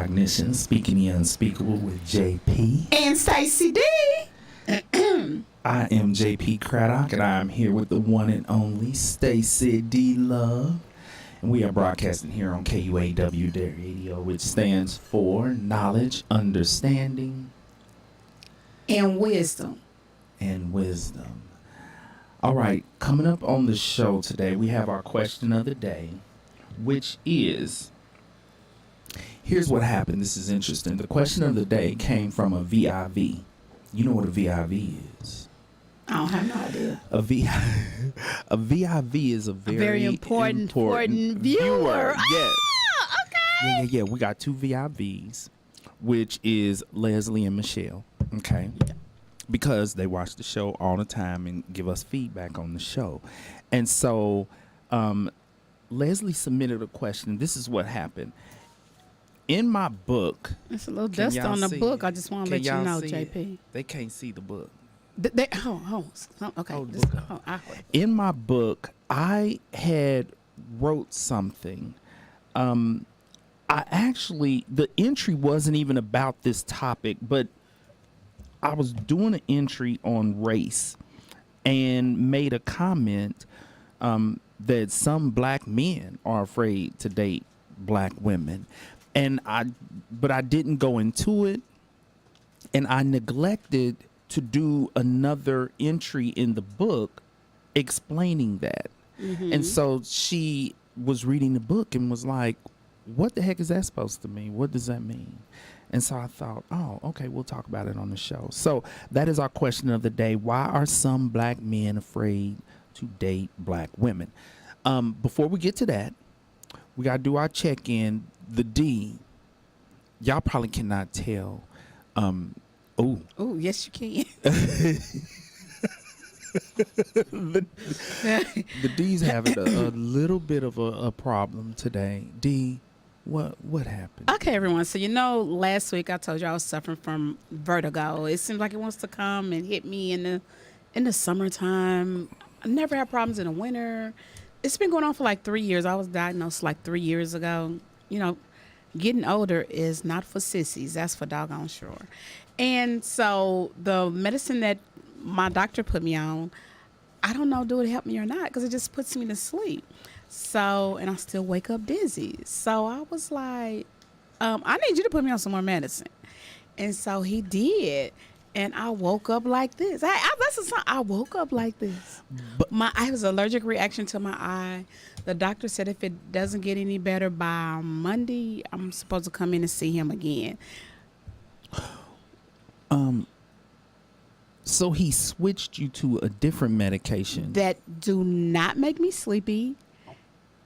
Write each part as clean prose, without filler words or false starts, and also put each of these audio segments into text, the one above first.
Cognitions, speaking the unspeakable with JP and Stacy D. I am JP Craddock, and I am here with the one and only Stacy D. Love. And we are broadcasting here on KUAW Radio, which stands for Knowledge, Understanding, and Wisdom. All right, coming up on the show today, we have our question of the day, which is, here's what happened. This is interesting. The question of the day came from a VIV. You know what a VIV is? I don't have no idea. A VIV is a very important viewer. Yes. Ah, okay. Yeah. We got two VIVs, which is Leslie and Michelle. Okay. Because they watch the show all the time and give us feedback on the show. And so Leslie submitted a question. This is what happened. In my book. There's a little dust on the book. I just want to let you know, JP. They can't see the book. Okay. In my book, I had wrote something. The entry wasn't even about this topic, but I was doing an entry on race and made a comment that some black men are afraid to date black women. But I didn't go into it, and I neglected to do another entry in the book explaining that. Mm-hmm. And so she was reading the book and was like, what the heck is that supposed to mean? What does that mean? And so I thought, oh, okay, we'll talk about it on the show. So that is our question of the day. Why are some black men afraid to date black women? Before we get to that, we got to do our check-in. The D, y'all probably cannot tell. Oh, yes, you can. the D's having a little bit of a problem today. D, what happened? Okay, everyone. So last week I told you I was suffering from vertigo. It seems like it wants to come and hit me in the summertime. I never had problems in the winter. It's been going on for like 3 years. I was diagnosed like 3 years ago. Getting older is not for sissies. That's for doggone sure. And so the medicine that my doctor put me on, I don't know, do it help me or not, because it just puts me to sleep. So, and I still wake up dizzy. So I was like, I need you to put me on some more medicine. And so he did. And I woke up like this. I woke up like this. But I have an allergic reaction to my eye. The doctor said if it doesn't get any better by Monday, I'm supposed to come in and see him again. So he switched you to a different medication that do not make me sleepy,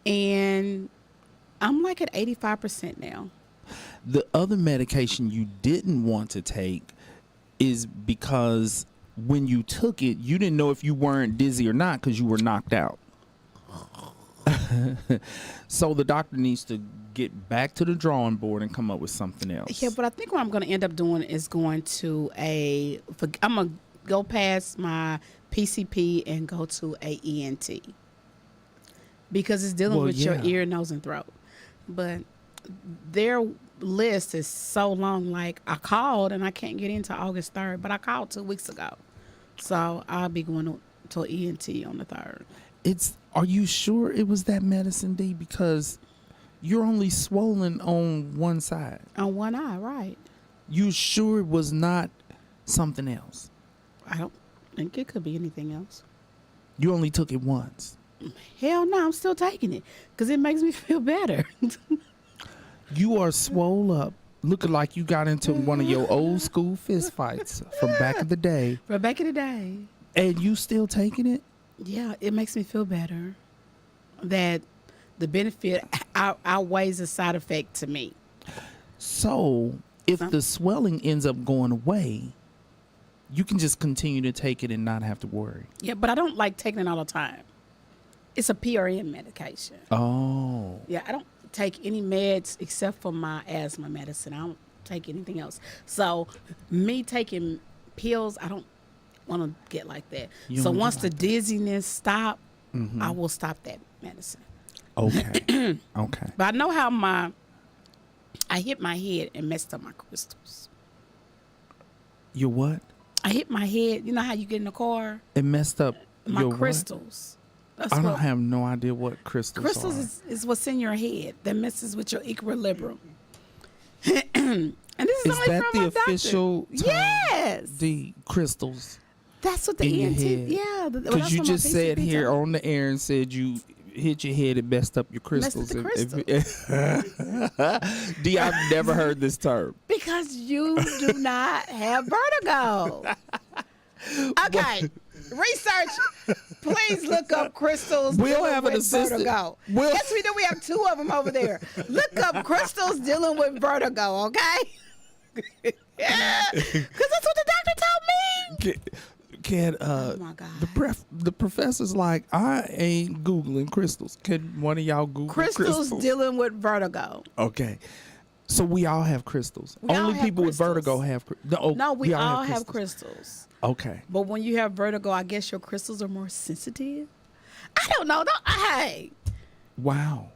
and I'm like at 85% now. The other medication you didn't want to take is because when you took it, you didn't know if you weren't dizzy or not because you were knocked out. So the doctor needs to get back to the drawing board and come up with something else. Yeah, but I think what I'm going to end up doing is I'm going to go past my PCP and go to a ENT because it's dealing with your ear, nose, and throat. But their list is so long. Like, I called and I can't get into August 3rd, but I called 2 weeks ago. So I'll be going to an ENT on the 3rd. Are you sure it was that medicine, D? Because you're only swollen on one side. On one eye, right. You sure it was not something else? I don't think it could be anything else. You only took it once. Hell no, I'm still taking it because it makes me feel better. You are swole up, looking like you got into one of your old school fist fights from back in the day. From back in the day. And you still taking it? Yeah, it makes me feel better. That the benefit outweighs the side effect to me. So if the swelling ends up going away, you can just continue to take it and not have to worry. Yeah, but I don't like taking it all the time. It's a PRN medication. Oh. Yeah, I don't take any meds except for my asthma medicine. I don't take anything else. So me taking pills, I don't want to get like that. So once the dizziness stop, I will stop that medicine. Okay. Okay. But I know how my I hit my head and messed up my crystals. Your what? I hit my head. You know how you get in the car? It messed up My your what? Crystals. That's I don't what- have no idea what crystals Crystals are. is what's in your head that messes with your equilibrium. And this is Is only that from the my doctor. official term? Yes. The crystals That's what in the your ENT. head. Yeah. Because you just said here on the air and said you hit your head and messed up your crystals. the D, I've never heard this term. Because you do not have vertigo. Okay. Research. Please look up crystals. We'll dealing have an with assistant. Vertigo. We'll- Yes, we do. We have 2 of them over there. Look up crystals dealing with vertigo. Okay. Because that's what the doctor told me. Can Oh my God. the professor's like, I ain't Googling crystals. Can one of y'all Google Crystals dealing with vertigo. Okay. So we all have crystals. We all Only have people crystals. with vertigo have No, we all have crystals. crystals. Okay. But when you have vertigo, I guess your crystals are more sensitive. I don't know. Hey. Wow.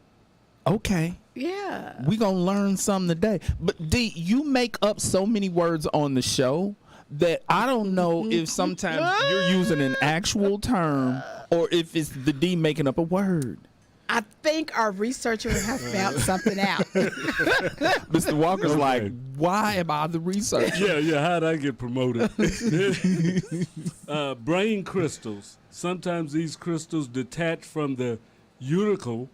Okay. Yeah. We gonna learn something today. But D, you make up so many words on the show that I don't know if sometimes you're using an actual term or if it's the D making up a word. I think our researcher have found something out. Mr. Walker's Okay. like, why am I the researcher? Yeah, how'd I get promoted? Brain crystals. Sometimes these crystals detach from the cuticle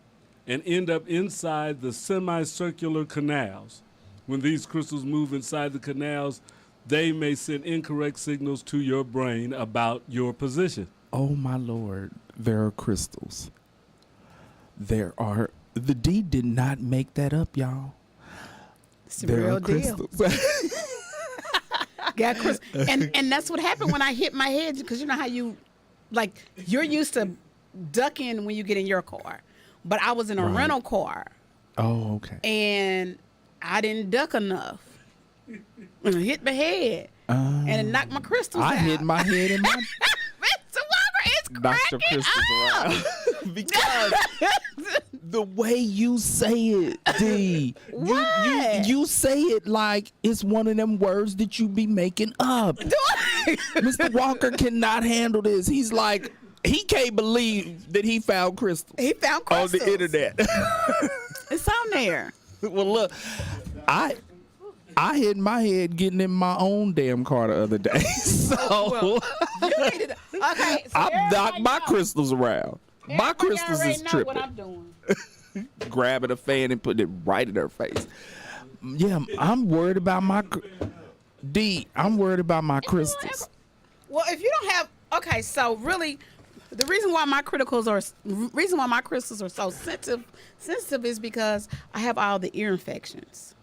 and end up inside the semicircular canals. When these crystals move inside the canals, they may send incorrect signals to your brain about your position. Oh my Lord, there are crystals. The D did not make that up, y'all. It's a There real are deal. crystals. Got crystals. And that's what happened when I hit my head, because you know how you're used to ducking when you get in your car. But I was in a Right. rental car Oh, okay. and I didn't duck enough. And I hit my head and it knocked my crystals out. I hit my head in my Mr. Walker is knocked the cracking crystals up. around. Because the way you say it, D, What? you say it like it's one of them words that you be making up. Mr. Walker cannot handle this. He's like, he can't believe that he found crystals He found on crystals. the internet. It's on there. Well, look, I hit my head getting in my own damn car the other day. So Well, you needed okay. So I knocked my crystals around. My everybody crystals already is know tripping. what I'm doing. Grabbing a fan and putting it right in her face. Yeah, I'm worried about my D. I'm worried about my crystals. Well, if you don't have okay, so really, the reason why my crystals are so sensitive is because I have all the ear infections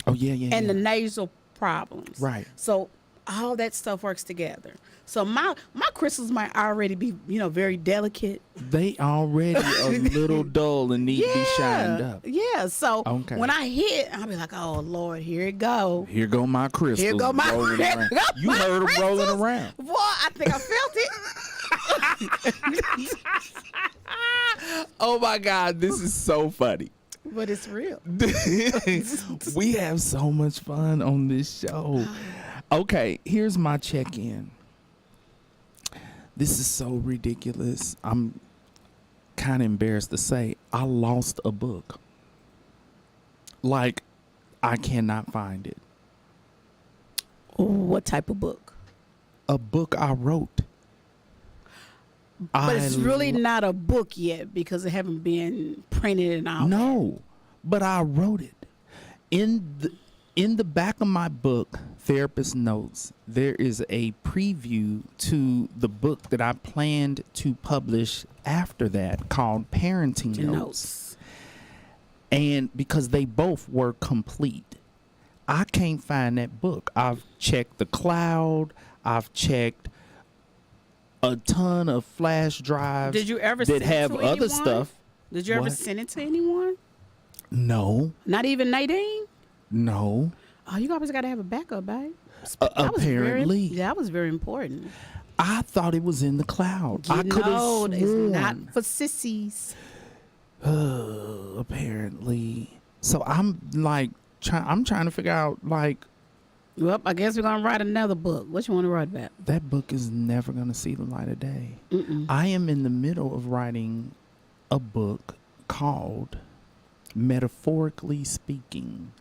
Oh yeah. and the nasal problems. Right. So all that stuff works together. So my crystals might already be very delicate. They already a little dull and need to be shined up. Yeah. So Okay. when I hit, I'll be like, oh Lord, here it go. Here go my crystals. Here go my rolling here around. go You my heard them rolling crystals. around. Boy, I think I felt it. Oh my God, this is so funny. But it's real. We have so much fun on this show. Okay, here's my check-in. This is so ridiculous. I'm kind of embarrassed to say I lost a book. Like, I cannot find it. What type of book? A book I wrote. But it's really not a book yet because it haven't been printed and all. No, but I wrote it. In the back of my book, Therapist Notes, there is a preview to the book that I planned to publish after that called Parenting The Notes. notes. And because they both were complete, I can't find that book. I've checked the cloud. I've checked a ton of flash drives Did you ever that send it have to other anyone? stuff. Did you ever What? send it to anyone? No, Not even Nadine? no. Oh, you always got to have a backup, babe. That was Apparently. that was very important. I thought it was in the cloud. I could No, have it's sworn. not for sissies. Apparently. So I'm like I'm trying to figure out, like, Well, I guess we're gonna write another book. What you want to write about? that book is never going to see the light of day. Mm-mm. I am in the middle of writing a book called Metaphorically Speaking.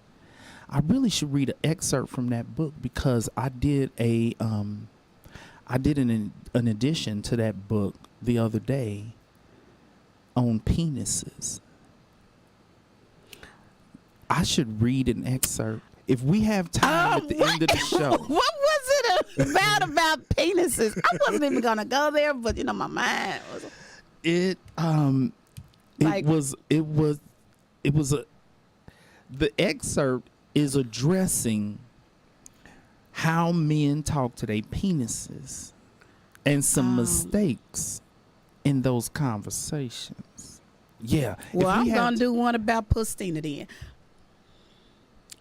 I really should read an excerpt from that book because I did an addition to that book the other day on penises. I should read an excerpt if we have time at the end of the show. What was it about penises? I wasn't even gonna go there, but my mind was. The excerpt is addressing how men talk to their penises and some mistakes in those conversations. Yeah. Well, I'm gonna do one about Pustina then.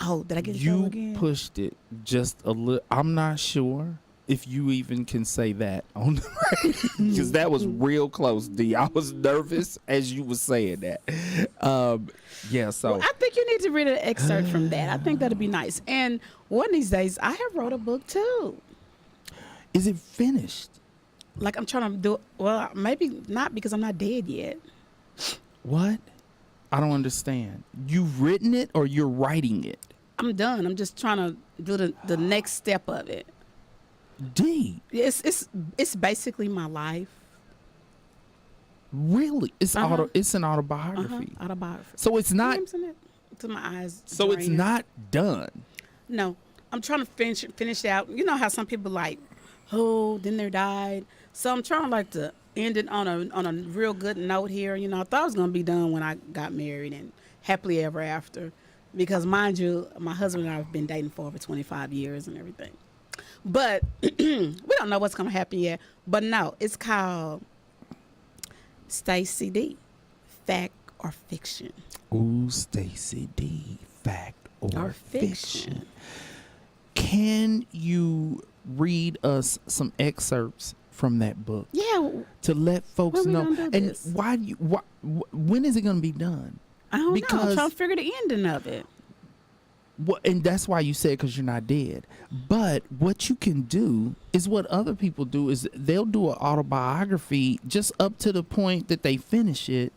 Oh, did I get in trouble You again? pushed it just a little. I'm not sure if you even can say that on the because that was real close, D. I was nervous as you were saying that. Yeah, so Well, I think you need to read an excerpt from that. I think that'd be nice. And one of these days, I have wrote a book too. is it finished? Like I'm trying to do. Well, maybe not because I'm not dead yet. What? I don't understand. You've written it or you're writing it? I'm done. I'm just trying to do the next step of it. D. It's basically my life. Really? It's Uh-huh. it's an autobiography. Autobiography. So it's not To my eyes. so it's draining. not done. No, I'm trying to finish out. You know how some people like, then they died. So I'm trying to end it on a real good note here. I thought I was gonna be done when I got married and happily ever after, because mind you, my husband and I have been dating for over 25 years and everything. But we don't know what's gonna happen yet. But no, it's called Stacy D, Fact or Fiction. Ooh, Stacy D, fact or fiction. Fiction. Can you read us some excerpts from that book Yeah, to let folks When we know? gonna do And this? when is it going to be done? I don't know. I'm Because- trying to figure the ending of it. Well, and that's why you said because you're not dead. But what you can do is what other people do is they'll do an autobiography just up to the point that they finish it,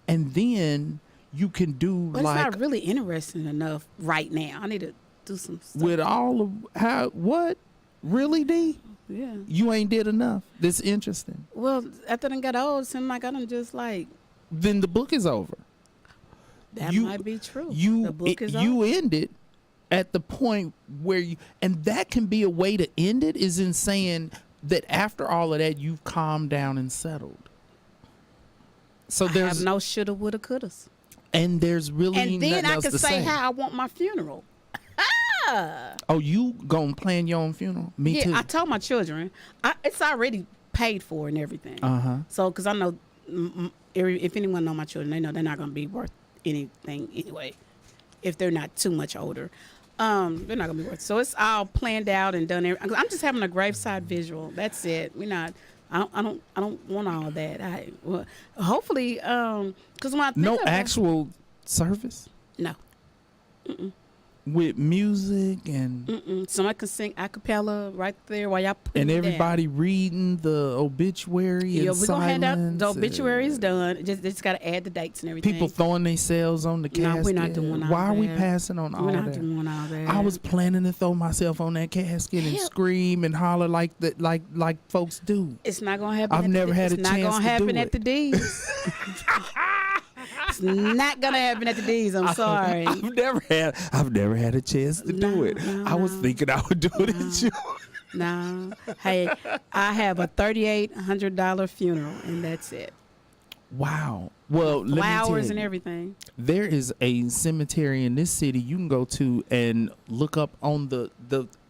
and then you can do But like it's not really interesting enough right now. I need to do some stuff. with all of how what really D. Yeah. You ain't did enough. That's interesting. Well, after I got old, it seemed like I done just like, Then the book is over. that You- might be true. You the book is you over. end it at the point where you, and that can be a way to end it, is in saying that after all of that you've calmed down and settled. So I there's have no shoulda, woulda, couldas. and there's really And then nothing I else could to say how I want my funeral. Oh, you gonna plan your own funeral? Me Yeah, too. I told my children. It's already paid for and everything. Uh-huh. So, because I know if anyone know my children, they know they're not going to be worth anything anyway. If they're not too much older, they're not going to be worth. So it's all planned out and done. I'm just having a graveside visual. That's it. We're not. I don't want all of that. Hopefully, because when I think No of it- actual service no. with music and Somebody can sing a cappella right there while y'all put and it down. everybody reading the obituary Yeah, and we're gonna hand out silence the and obituary is done. They just got to add the dates and everything. people throwing themselves on the No, casket. we're not doing all Why are we that. passing on all We're not that? doing all that. I was planning to throw myself on that casket and Hell. scream and holler like that, like folks do. It's not gonna happen. I've at never the, had a It's not chance gonna to happen do at it. the D's. It's not gonna happen at the D's. I'm sorry. I've never had a chance to do it. no, I was no. thinking I would do it at you. No. Hey, I have a $3,800 funeral, and that's it. Wow. Well, let me tell Flowers and you, everything. there is a cemetery in this city you can go to and look up on the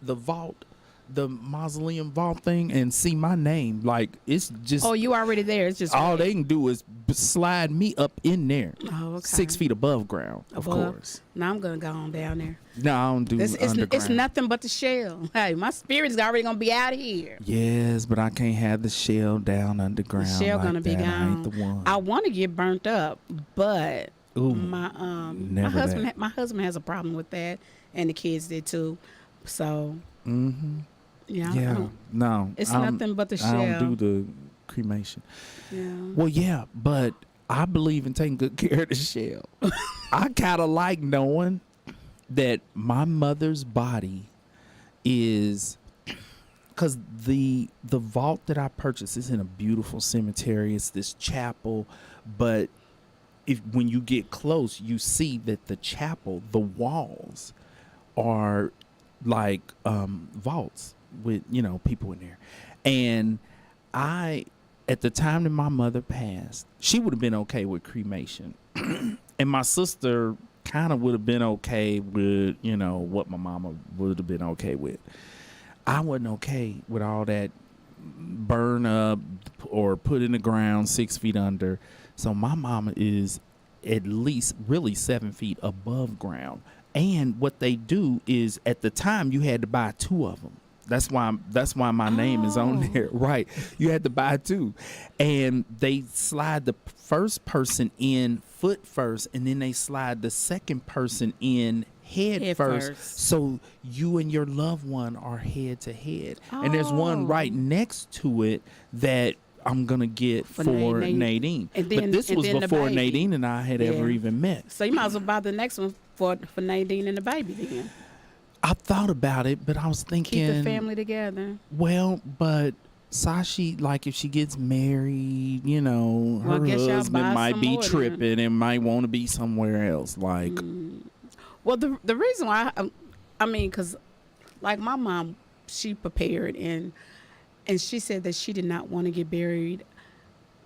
vault, the mausoleum vault thing, and see my name. Like, it's just Oh, you already there? It's just all they can do is slide me up in there, Oh, okay. 6 feet above ground, of Above. course. Now I'm gonna go on down there. No, I don't do underground. It's nothing but the shell. Hey, my spirit's already gonna be out of here. Yes, but I can't have the shell down underground. The shell like gonna be that. I gone. ain't the one. I want to get burnt up, but Ooh, My never husband that. my husband has a problem with that, and the kids did too. So yeah, I Yeah, don't- no, it's nothing but the I don't shell. do the cremation. Yeah. Well, yeah, but I believe in taking good care of the shell. I kind of like knowing that my mother's body is, because the vault that I purchased is in a beautiful cemetery. It's this chapel, but if when you get close, you see that the chapel, the walls are like vaults with people in there. And I, at the time that my mother passed, she would have been okay with cremation, and my sister kind of would have been okay with what my mama would have been okay with. I wasn't okay with all that burn up or put in the ground 6 feet under. So my mama is at least really 7 feet above ground. And what they do is, at the time, you had to buy 2 of them. That's why my name is on there. Right. You had to buy 2. And they slide the first person in foot first, and then they slide the second person in head first. So you and your loved one are head to head. And there's one right next to it that I'm going to get for Nadine. And then, but this was the before baby. Nadine and I had ever even met. So you might as well buy the next one for Nadine and the baby then. I thought about it, but I was thinking, Keep the family together. well, but Sashi, like, if she gets married, Well, I her guess y'all husband buy might some be more then. tripping and might want to be somewhere else. Like, Well, the reason why I mean, because like my mom, she prepared and she said that she did not want to get buried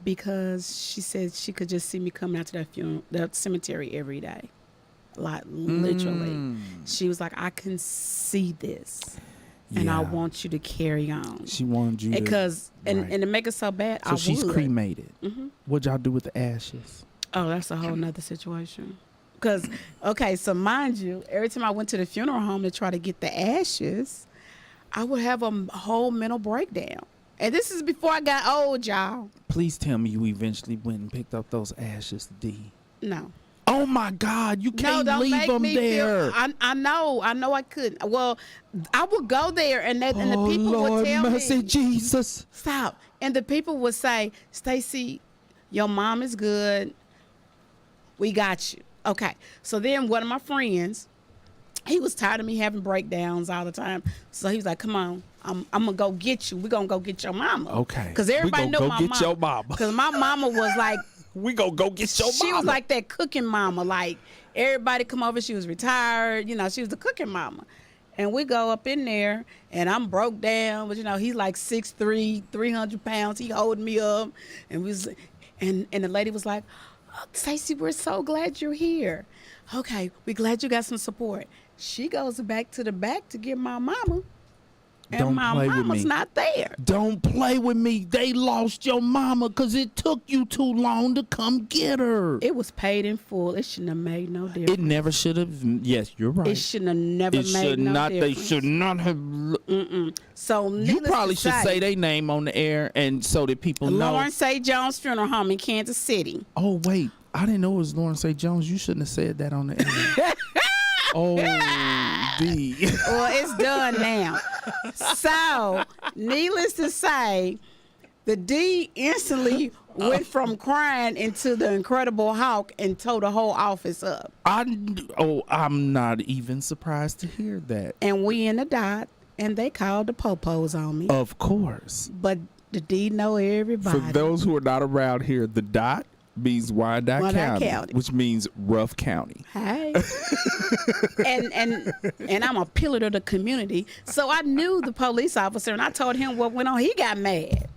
because she said she could just see me coming out to that cemetery every day, like literally. She was like, I can see this, and I Yeah. want you to carry on. she wanted you Because to, and to make it so bad, so I she's would. cremated. What'd y'all do with the ashes? Oh, that's a whole nother situation. Because, okay, so mind you, every time I went to the funeral home to try to get the ashes, I would have a whole mental breakdown. And this is before I got old, y'all. Please tell me you eventually went and picked up those ashes, D. No. Oh my God, you can't don't leave make them me there. feel. I know I couldn't. Well, I would go there, and the Oh people Lord, would tell mercy, me, Jesus. stop. And the people would say, Stacy, your mom is good. We got you. Okay. So then one of my friends, he was tired of me having breakdowns all the time. So he was like, come on, I'm going to go get you. We're going to go get your mama. Okay. Because everybody We knew gonna my go get mama. your mama. Because my mama was like, We gonna go get your she mama. was like that cooking mama. Like, everybody come over. She was retired. She was the cooking mama. And we go up in there, and I'm broke down. But, he's like 6'3", 300 pounds. He holding me up. And the lady was like, oh, Stacy, we're so glad you're here. Okay, we're glad you got some support. She goes back to the back to get my mama. And Don't my play with mama's me. not there. Don't play with me. They lost your mama because it took you too long to come get her. It was paid in full. It shouldn't have made no difference. It never should have. Yes, you're right. It shouldn't have never It made should no not. difference. They should not have. So You needless probably to should say their name on the air, and so that people know. Lawrence A. Jones Funeral Home in Kansas City. Oh wait, I didn't know it was Lawrence A. Jones. You shouldn't have said that on the air. Oh, D. Well, it's done now. So, needless to say, the D instantly went from crying into the Incredible Hulk and tore the whole office up. I'm not even surprised to hear that. And we in the dot, and they called the popos on me. Of course. But the D know everybody. For those who are not around here, the dot means Wyandotte County, which means rough county. Hey. and I'm a pillar of the community. So I knew the police officer, and I told him what went on. He got mad.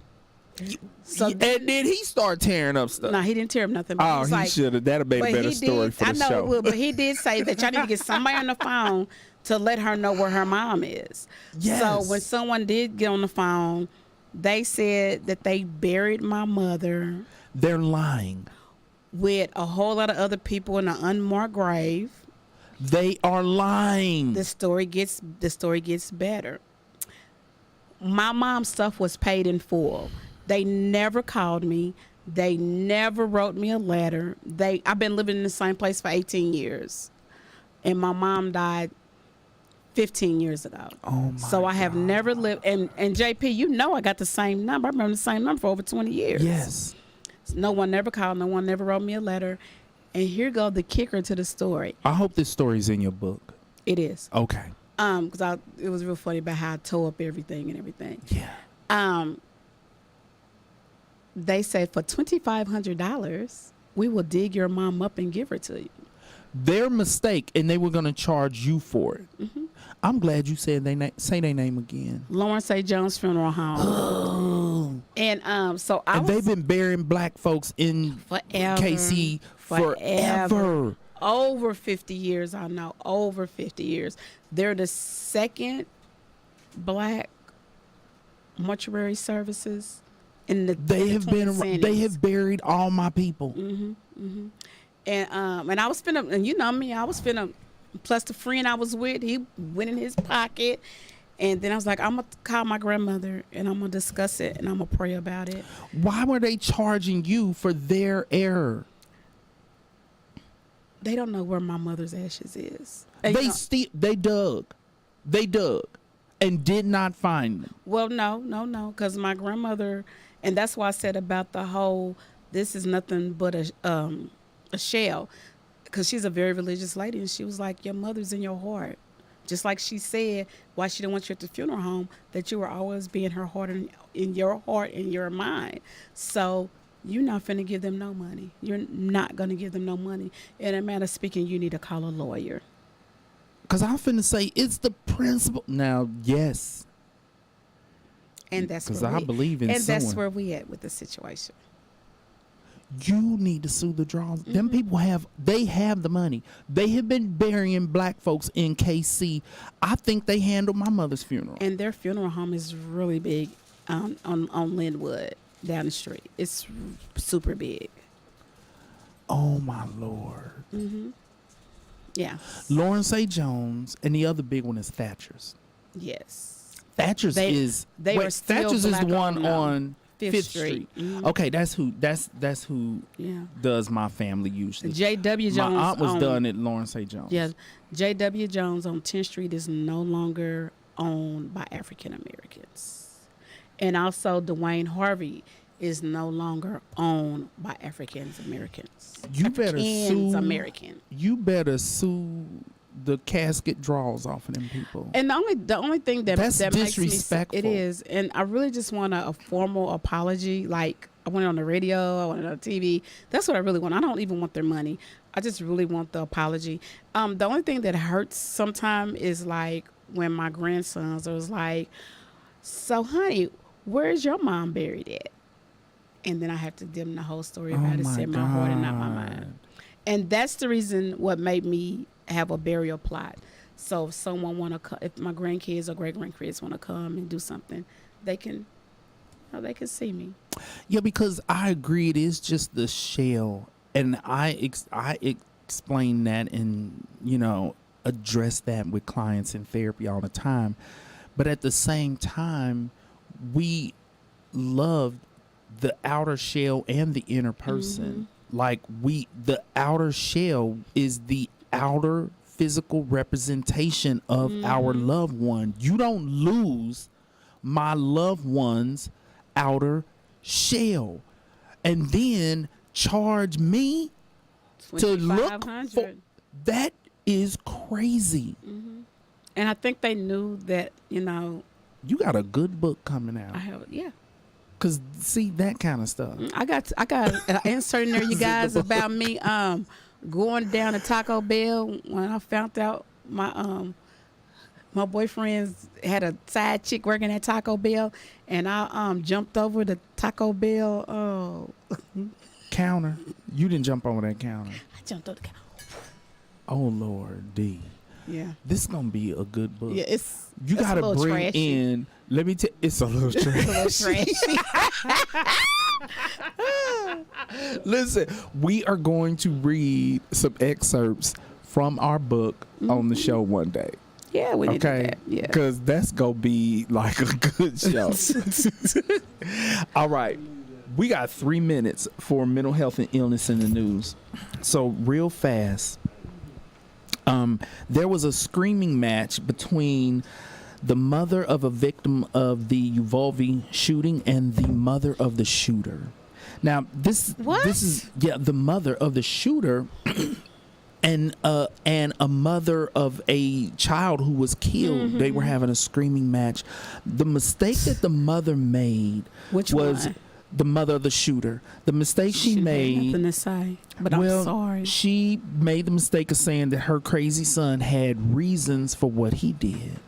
So And then he started tearing up stuff. No, he didn't tear up nothing. But Oh, was he like, should have. That'd have made a but better he story did, for the I know show. it would, but he did say that y'all need to get somebody on the phone to let her know where her mom is. Yes. So when someone did get on the phone, they said that they buried my mother They're lying. with a whole lot of other people in an unmarked grave. They are lying. The story gets better. My mom's stuff was paid in full. They never called me. They never wrote me a letter. I've been living in the same place for 18 years. And my mom died 15 years ago. Oh my So I have never lived, and JP, you know I got the same number. I remember the same number for over 20 years. Yes. No one never called. No one never wrote me a letter. And here go the kicker to the story. I hope this story's in your book. It is. Okay. Because it was real funny about how I tore up everything and everything. Yeah. They said for $2,500, we will dig your mom up and give her to you. Their mistake, and they were going to charge you for it. Mm-hmm. I'm glad you said say their name again. Lawrence A. Jones Funeral Home. And so they've been burying black folks in forever, KC forever. Over 50 years, I know. Over 50 years. They're the second black mortuary services in the They have been. centers. They have buried all my people. Mm-hmm, mm-hmm. And I was finna, and you know me, I was finna. Plus the friend I was with, he went in his pocket, and then I was like, I'm gonna call my grandmother and I'm gonna discuss it and I'm gonna pray about it. Why were they charging you for their error? They don't know where my mother's ashes is. And, They dug, and did not find them. Well, no, because my grandmother, and that's why I said about the whole, this is nothing but a shell, because she's a very religious lady, and she was like, your mother's in your heart. Just like she said, why she didn't want you at the funeral home, that you were always being her heart in your heart and your mind. So you're not finna give them no money. You're not gonna give them no money. In a matter of speaking, you need to call a lawyer. Because I'm finna say it's the principle. Now, yes. And that's because where I believe in and suing. that's where we at with the situation. You need to sue the draws. Mm-hmm. Them people have the money. They have been burying black folks in KC. I think they handled my mother's funeral. And their funeral home is really big on Linwood down the street. It's super big. Oh my Lord. Mm-hmm. Yeah. Lawrence A. Jones, and the other big one is Thatcher's. Yes. Thatcher's They are still Thatcher's is the one black-owned, on Fifth Street. Mhm. Okay, that's who Yeah. does my family usually. J.W. Jones. My aunt was on- done at Lawrence A. Jones. Yeah. J.W. Jones on 10th Street is no longer owned by African Americans. And also Dwayne Harvey is no longer owned by African Americans. You better sue American. You better sue the casket draws off of them people. And the only thing that That's that makes me disrespectful. it is, and I really just want a formal apology. Like I want it on the radio, I want it on TV. That's what I really want. I don't even want their money. I just really want the apology. The only thing that hurts sometimes is like when my grandsons was like, "So, honey, where's your mom buried at?" And then I have to give them the whole story about it, say my heart and not my mind. And that's the reason what made me have a burial plot. So if someone want to come, if my grandkids or great grandkids want to come and do something, they can see me. Yeah, because I agree, it is just the shell, and I explain that and address that with clients in therapy all the time. But at the same time, we love the outer shell and the inner person. Mm-hmm. Like the outer shell is the outer physical representation of our loved one. You don't lose my loved one's outer shell and then charge me to look for that. Is crazy. Mm-hmm. And I think they knew that, you got a good book coming out. I have, yeah. Cause see that kind of stuff. I got an insert in there, you guys, about me going down to Taco Bell when I found out my boyfriend's had a side chick working at Taco Bell, and I jumped over the Taco Bell counter. You didn't jump over that counter. I jumped over the counter. Oh Lord, D. Yeah. This is gonna be a good book. Yeah, you gotta bring trashy. in. Let me tell. It's a little trashy. Listen, we are going to read some excerpts from our book on the show one day. Yeah, we need to do Okay, that. Yeah. because that's gonna be like a good show. All right, We got 3 minutes for mental health and illness in the news. So real fast, there was a screaming match between the mother of a victim of the Uvalde shooting and the mother of the shooter. Now this is the mother of the shooter and a mother of a child who was killed. They were having a screaming match. The mistake that the mother made was one? the mother of the shooter. The mistake she made. Nothing to say, but I'm sorry. She made the mistake of saying that her crazy son had reasons for what he did.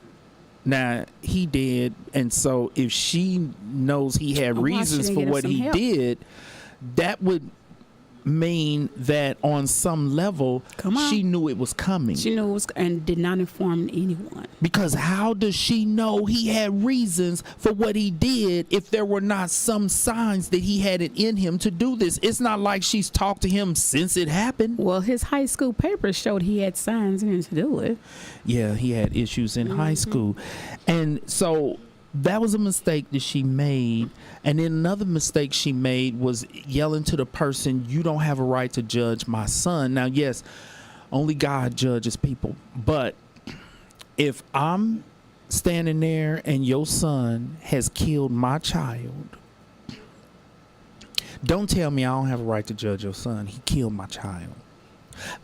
Now he did, and so if she knows he had reasons for what he did, that would mean that on some level she knew it was coming. She knew it was, and did not inform anyone. Because how does she know he had reasons for what he did if there were not some signs that he had it in him to do this? It's not like she's talked to him since it happened. Well, his high school papers showed he had signs in him to do it. Yeah, he had issues in high school. And so that was a mistake that she made. And then another mistake she made was yelling to the person, "You don't have a right to judge my son." Now, yes, only God judges people. But if I'm standing there and your son has killed my child, don't tell me I don't have a right to judge your son. He killed my child.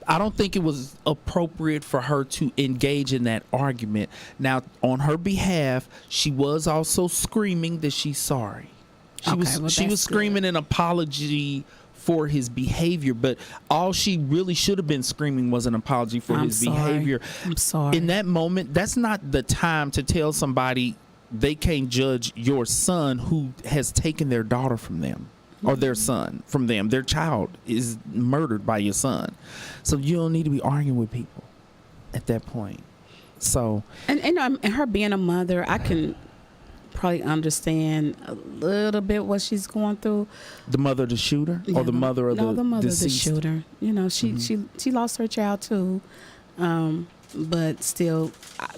I don't think it was appropriate for her to engage in that argument. Now, on her behalf, she was also screaming that she's sorry. She was screaming an apology for his behavior, but all she really should have been screaming was an apology for his behavior. I'm sorry. In that moment, that's not the time to tell somebody they can't judge your son who has taken their daughter from them. Or their son from them. Their child is murdered by your son. So you don't need to be arguing with people at that point. So and her being a mother, I can probably understand a little bit what she's going through. The mother of the shooter, or the mother of the deceased? Of the shooter. You know, she lost her child too, but still,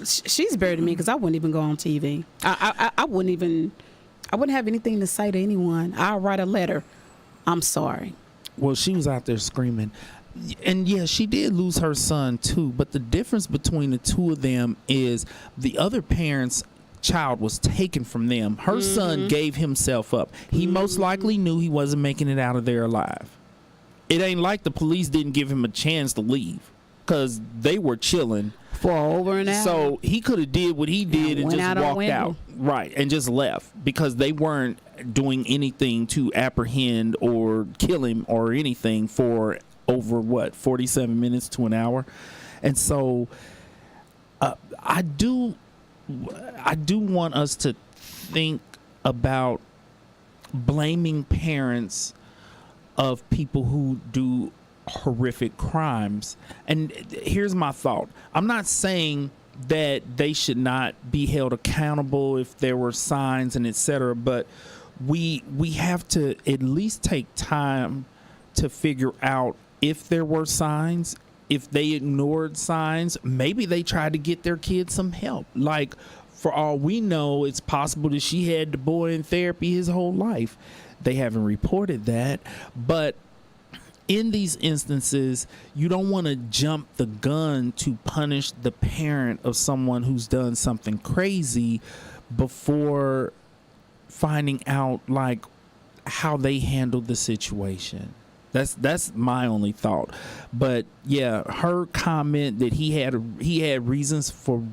she's better than me because I wouldn't even go on TV. I wouldn't have anything to say to anyone. I'll write a letter. I'm sorry. Well, she was out there screaming. And yeah, she did lose her son too. But the difference between the two of them is the other parent's child was taken from them. Her son gave himself up. He most likely knew he wasn't making it out of there alive. It ain't like the police didn't give him a chance to leave because they were chilling for over an hour. So he could have did what he did and just walked out. Right, and just left because they weren't doing anything to apprehend or kill him or anything for over 47 minutes to an hour. And so I do want us to think about blaming parents of people who do horrific crimes. And here's my thought. I'm not saying that they should not be held accountable if there were signs and etc., but we have to at least take time to figure out if there were signs. If they ignored signs, maybe they tried to get their kids some help. Like, for all we know, it's possible that she had the boy in therapy his whole life. They haven't reported that, but in these instances, you don't want to jump the gun to punish the parent of someone who's done something crazy before finding out like how they handled the situation. That's my only thought. But yeah, her comment that he had reasons for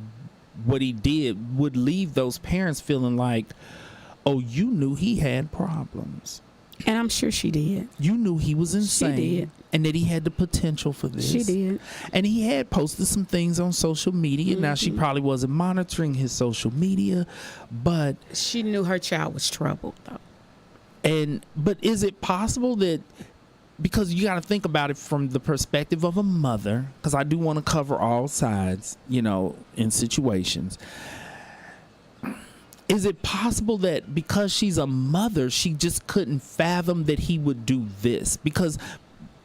what he did would leave those parents feeling like, oh, you knew he had problems. And I'm sure she did. You knew he was insane. She did. And that he had the potential for this. She did. And he had posted some things on social media. Now, she probably wasn't monitoring his social media, but she knew her child was troubled, though. But is it possible that, because you got to think about it from the perspective of a mother, because I do want to cover all sides, in situations. Is it possible that because she's a mother, she just couldn't fathom that he would do this? Because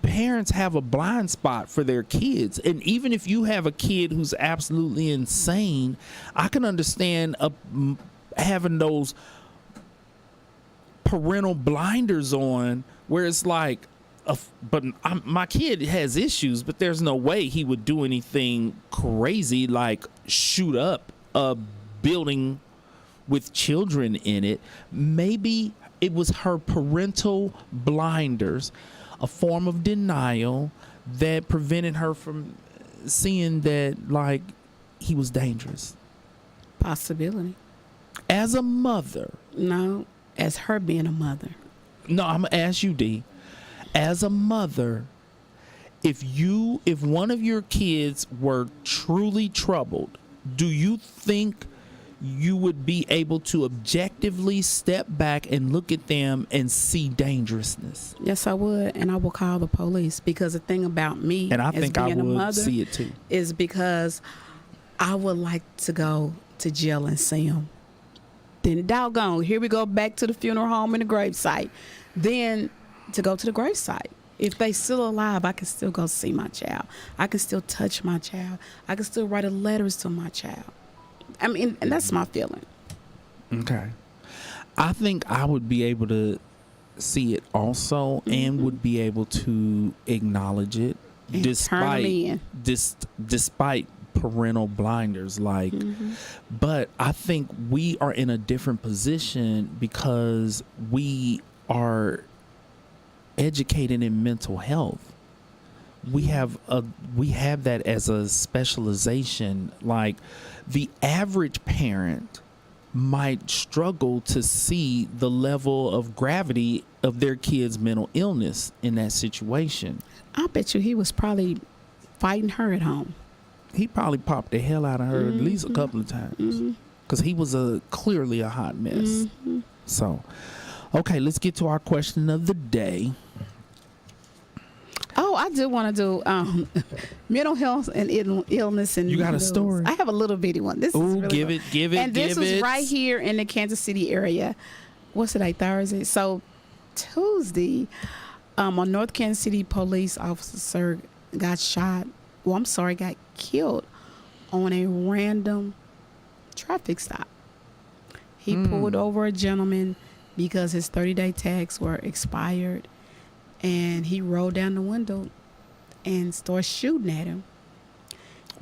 parents have a blind spot for their kids. And even if you have a kid who's absolutely insane, I can understand having those parental blinders on where it's like, my kid has issues, but there's no way he would do anything crazy like shoot up a building with children in it. Maybe it was her parental blinders, a form of denial that prevented her from seeing that like he was dangerous. Possibility. As a mother. No, as her being a mother. No, I'm gonna ask you, D. As a mother, if one of your kids were truly troubled, do you think you would be able to objectively step back and look at them and see dangerousness? Yes, I would, and I will call the police, because the thing about me, and I as think I being a would mother, see it too, is because I would like to go to jail and see them. Then doggone, here we go back to the funeral home and the gravesite. Then to go to the gravesite. If they still alive, I can still go see my child. I can still touch my child. I can still write letters to my child. I mean, and that's my feeling. Okay. I think I would be able to see it also, and would be able to acknowledge it And turn them in. despite parental blinders, like, but I think we are in a different position because we are educated in mental health. We have that as a specialization. Like, the average parent might struggle to see the level of gravity of their kid's mental illness in that situation. I bet you he was probably fighting her at home. He probably popped the hell out of her at least a couple of times, because he was clearly a hot mess. So, okay, let's get to our question of the day. Oh, I do want to do mental health and illness. And you got a story? I have a little bitty one. This is really give cool. it. And this was right here in the Kansas City area. What's today, Thursday? So Tuesday, a North Kansas City police officer got killed on a random traffic stop. He pulled over a gentleman because his 30-day tags were expired, and he rolled down the window and started shooting at him.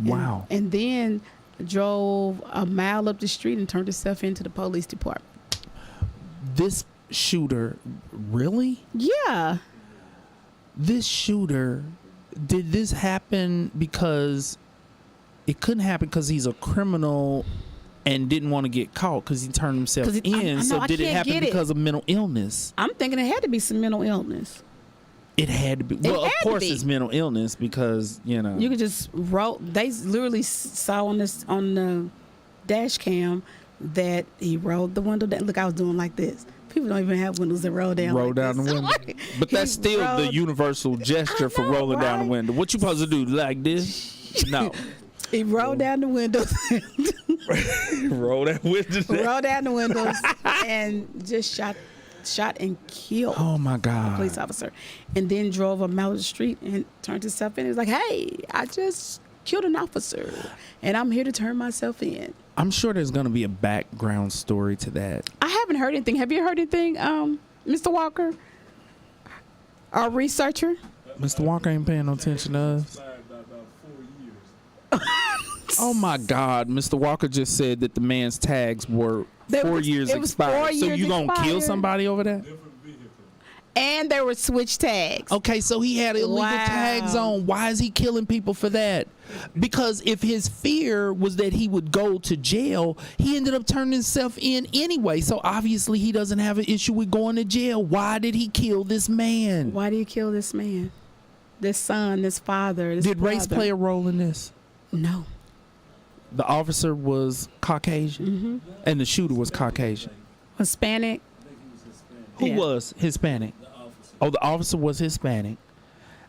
Wow. And then drove a mile up the street and turned himself into the police department. This shooter, really? Yeah. This shooter, did this happen because it couldn't happen because he's a criminal and didn't want to get caught because he turned himself in? So did it happen because of mental illness? I'm thinking it had to be some mental illness. It had to be. Well, of course it's mental illness, because, you know. You could just roll. They literally saw on the dash cam that he rolled the window down. Look, I was doing like this. People don't even have windows that roll down. Roll down the window. But that's still the universal gesture for rolling down the window. What you supposed to do? Like this? No. He rolled down the windows. Roll that window down. Rolled down the windows and just shot and killed my God. a police officer, and then drove a mile of the street and turned himself in. He was like, "Hey, I just killed an officer, and I'm here to turn myself in." I'm sure there's going to be a background story to that. I haven't heard anything. Have you heard anything, Mr. Walker, our researcher? Mr. Walker ain't paying no attention to us. Oh my God, Mr. Walker just said that the man's tags were 4 years expired. So you gonna kill somebody over that? And there were switch tags. Okay, so he had illegal tags on. Why is he killing people for that? Because if his fear was that he would go to jail, he ended up turning himself in anyway. So obviously he doesn't have an issue with going to jail. Why did he kill this man? Why did he kill this man? This son, this father, this Did brother. race play a role in this? No. The officer was Caucasian, and the shooter was Caucasian. Hispanic. Who Yeah. was Hispanic? Oh, the officer was Hispanic,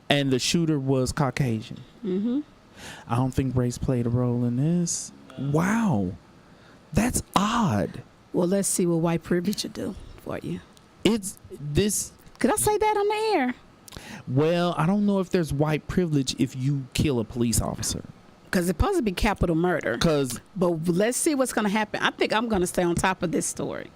and the shooter was Caucasian. I don't think race played a role in this. Wow, that's odd. Well, let's see what white privilege will do for you. It's this. Could I say that on the air? Well, I don't know if there's white privilege if you kill a police officer. Because it's supposed to be capital murder. Because But let's see what's going to happen. I think I'm going to stay on top of this story.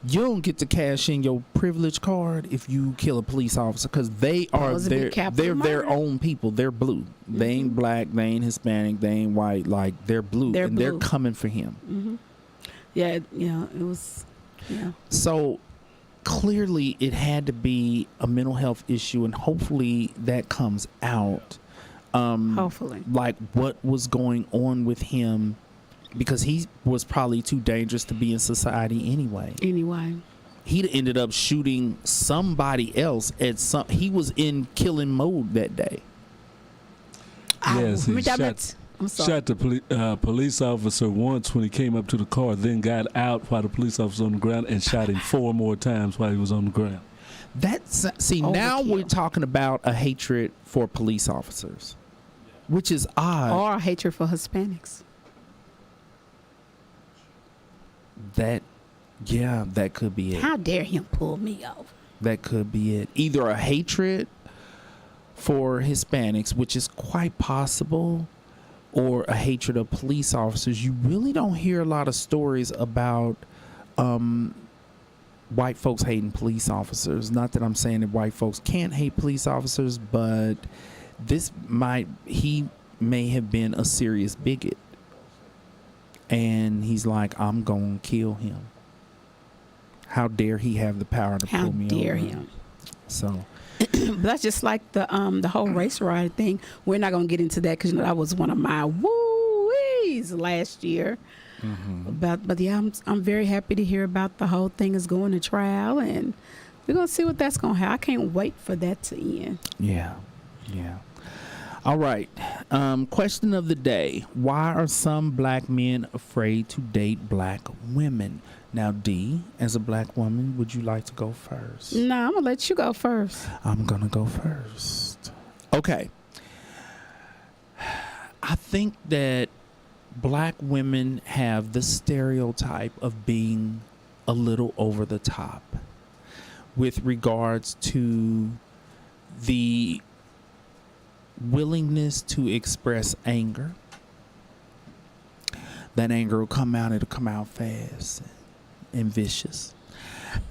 you don't get to cash in your privilege card if you kill a police officer, because they are Supposed to be they're capital their murder. own people. They're blue. They ain't black. They ain't Hispanic. They ain't white. Like, they're blue, They're and they're blue. coming for him. Yeah, it was. Yeah. So clearly, it had to be a mental health issue, and hopefully that comes out. Hopefully. Like, what was going on with him, because he was probably too dangerous to be in society anyway. Anyway. He'd ended up shooting somebody else at some. He was in killing mode that day. Yes, he I'm sorry. shot the police officer once when he came up to the car, then got out while the police officer was on the ground and shot him 4 more times while he was on the ground. That's now Overkill. we're talking about a hatred for police officers, which is odd. Or hatred for Hispanics. That could be it. How dare him pull me over? That could be it. Either a hatred for Hispanics, which is quite possible, or a hatred of police officers. You really don't hear a lot of stories about white folks hating police officers. Not that I'm saying that white folks can't hate police officers, but he may have been a serious bigot. And he's like, I'm going to kill him. How dare he have the power to How pull me over? dare him? So But that's just like the whole race riot thing. We're not gonna get into that because that was one of my woo-wees last year. But yeah, I'm very happy to hear about the whole thing is going to trial, and we're gonna see what that's gonna have. I can't wait for that to end. yeah. All right. Question of the day: why are some black men afraid to date black women? Now, D, as a black woman, would you like to go first? No, I'm gonna let you go first. I'm gonna go first. Okay. I think that black women have the stereotype of being a little over the top with regards to the willingness to express anger. That anger will come out, it'll come out fast and vicious.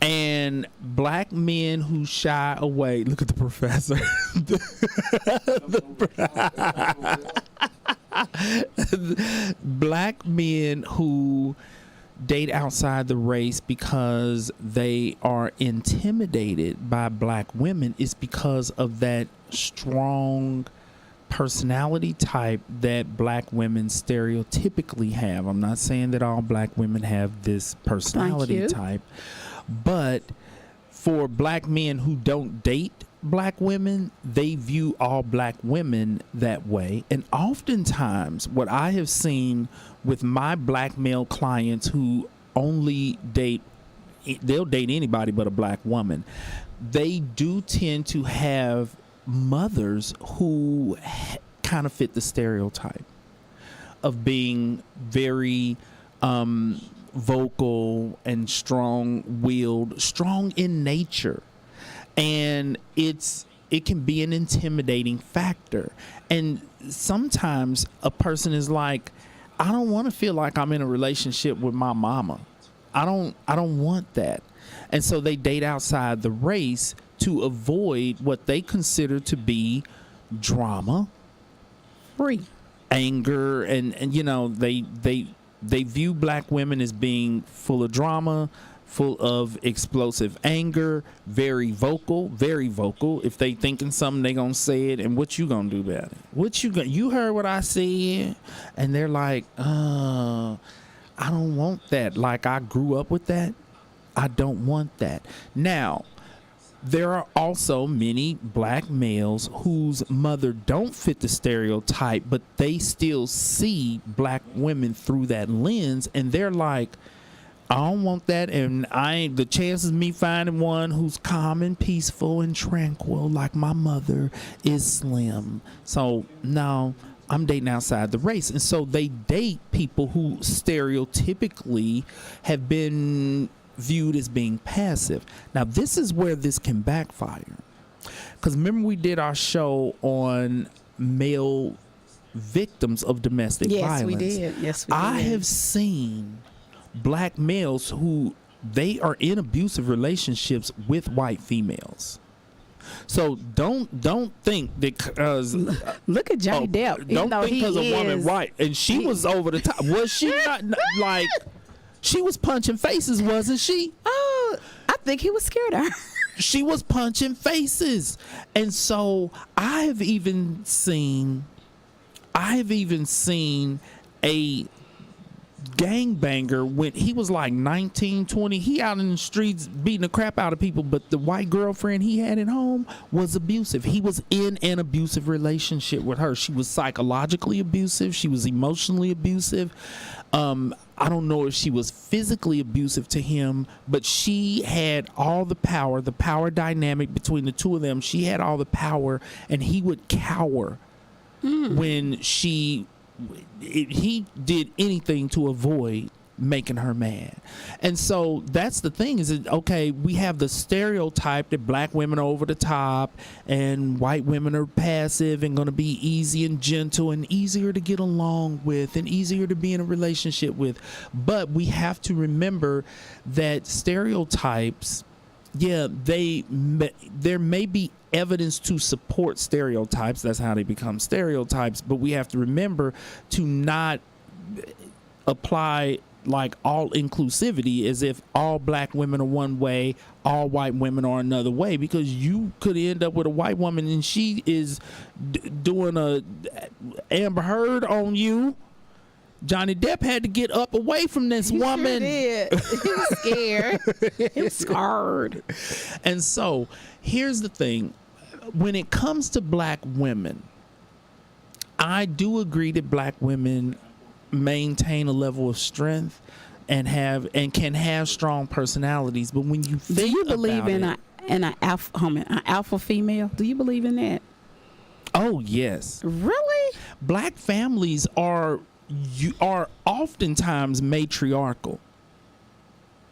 And black men who shy away, look at the professor. Black men who date outside the race because they are intimidated by black women is because of that strong personality type that black women stereotypically have. I'm not saying that all black women have this personality type, but for black men who don't date black women, they view all black women that way. And oftentimes what I have seen with my black male clients who only they'll date anybody but a black woman, they do tend to have mothers who kind of fit the stereotype of being very vocal and strong-willed, strong in nature. And it can be an intimidating factor. And sometimes a person is like, I don't want to feel like I'm in a relationship with my mama. I don't want that. And so they date outside the race to avoid what they consider to be drama, Free. anger, and you know, they view black women as being full of drama, full of explosive anger, very vocal. If they thinking something, they gonna say it. And what you gonna do about it? You heard what I said? And they're like, I don't want that. Like, I grew up with that. I don't want that. Now, there are also many black males whose mother don't fit the stereotype, but they still see black women through that lens, and they're like, I don't want that, and the chances of me finding one who's calm and peaceful and tranquil like my mother is slim. So no, I'm dating outside the race. And so they date people who stereotypically have been viewed as being passive. Now, this is where this can backfire. Because remember, we did our show on male victims of domestic Yes, violence. we did. Yes, we did. I have seen black males who they are in abusive relationships with white females. So don't think that because Look at Johnny Depp. don't think because a woman white and she was over the top. Was she not like she was punching faces, wasn't she? Oh, I think he was scared of her. She was punching faces. And so I've even seen a gangbanger when he was like 19, 20. He out in the streets beating the crap out of people, but the white girlfriend he had at home was abusive. He was in an abusive relationship with her. She was psychologically abusive. She was emotionally abusive. I don't know if she was physically abusive to him, but she had all the power dynamic between the two of them. She had all the power, and he would cower when he did anything to avoid making her mad. And so that's the thing is that, okay, we have the stereotype that black women are over the top and white women are passive and going to be easy and gentle and easier to get along with and easier to be in a relationship with. But we have to remember that stereotypes, yeah, there may be evidence to support stereotypes. That's how they become stereotypes. But we have to remember to not apply like all inclusivity as if all black women are one way, all white women are another way, because you could end up with a white woman and she is doing a Amber Heard on you. Johnny Depp had to get up away from this woman. Sure did. He was scared. He was scarred. And so here's the thing. When it comes to black women, I do agree that black women maintain a level of strength and can have strong personalities. But when you think do you believe about in an alpha female? Do you believe in that? Oh yes. Really? Black families are oftentimes matriarchal.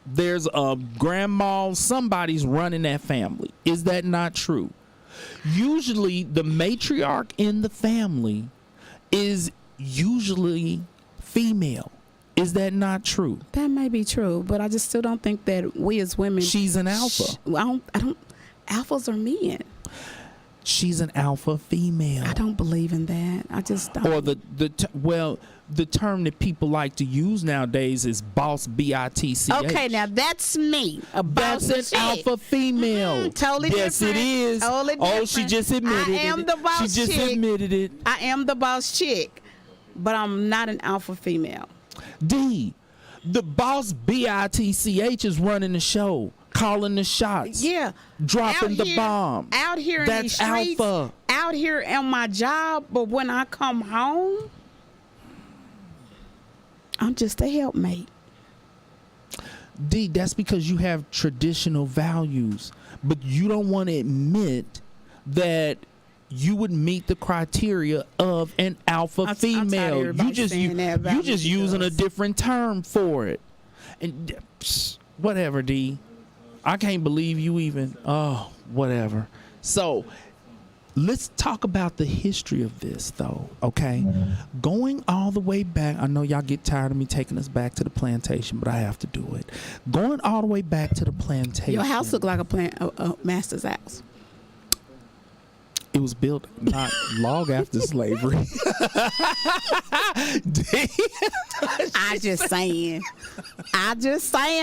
There's a grandma, somebody's running that family. Is that not true? Usually the matriarch in the family is usually female. Is that not true? That may be true, but I just still don't think that we as women. She's an alpha. I don't. Alphas are men. She's an alpha female. I don't believe in that. I just don't. Or the term that people like to use nowadays is boss, B-I-T-C-H. Okay, now that's me. A boss That's an alpha female. Totally yes, different. Yes, it is. Totally different. Oh, she just admitted it. I am the boss She just chick. admitted it. I am the boss chick, but I'm not an alpha female. D, the boss, B-I-T-C-H, is running the show, calling the shots. Yeah. Dropping the bomb. Out here in That's these streets. alpha. Out here on my job, but when I come home, I'm just a helpmate. D, that's because you have traditional values, but you don't want to admit that you would meet the criteria of an alpha female. You just using a different term for it. And whatever, D. I can't believe you even. Oh, whatever. So let's talk about the history of this, though, okay? Going all the way back, I know y'all get tired of me taking us back to the plantation, but I have to do it. Going all the way back to the plantation. Your house looked like a master's house. It was built not long after slavery. I just saying,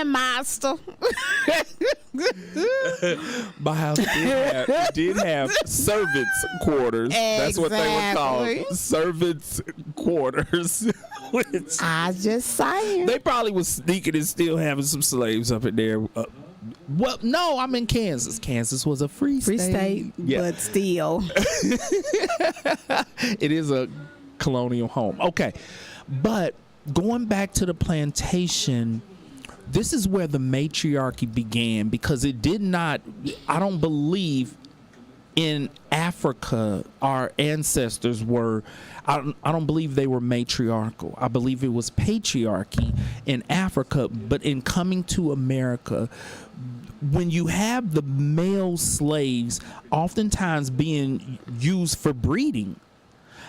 master. My house did have servants' quarters. That's what they were called. Servants' quarters. I just saying. They probably was sneaking and still having some slaves up in there. Well, no, I'm in Kansas. Kansas was a free state. Yeah. But still. It is a colonial home. Okay. But going back to the plantation, this is where the matriarchy began, because it did not, I don't believe in Africa our ancestors were, I don't believe they were matriarchal. I believe it was patriarchy in Africa. But in coming to America, when you have the male slaves oftentimes being used for breeding,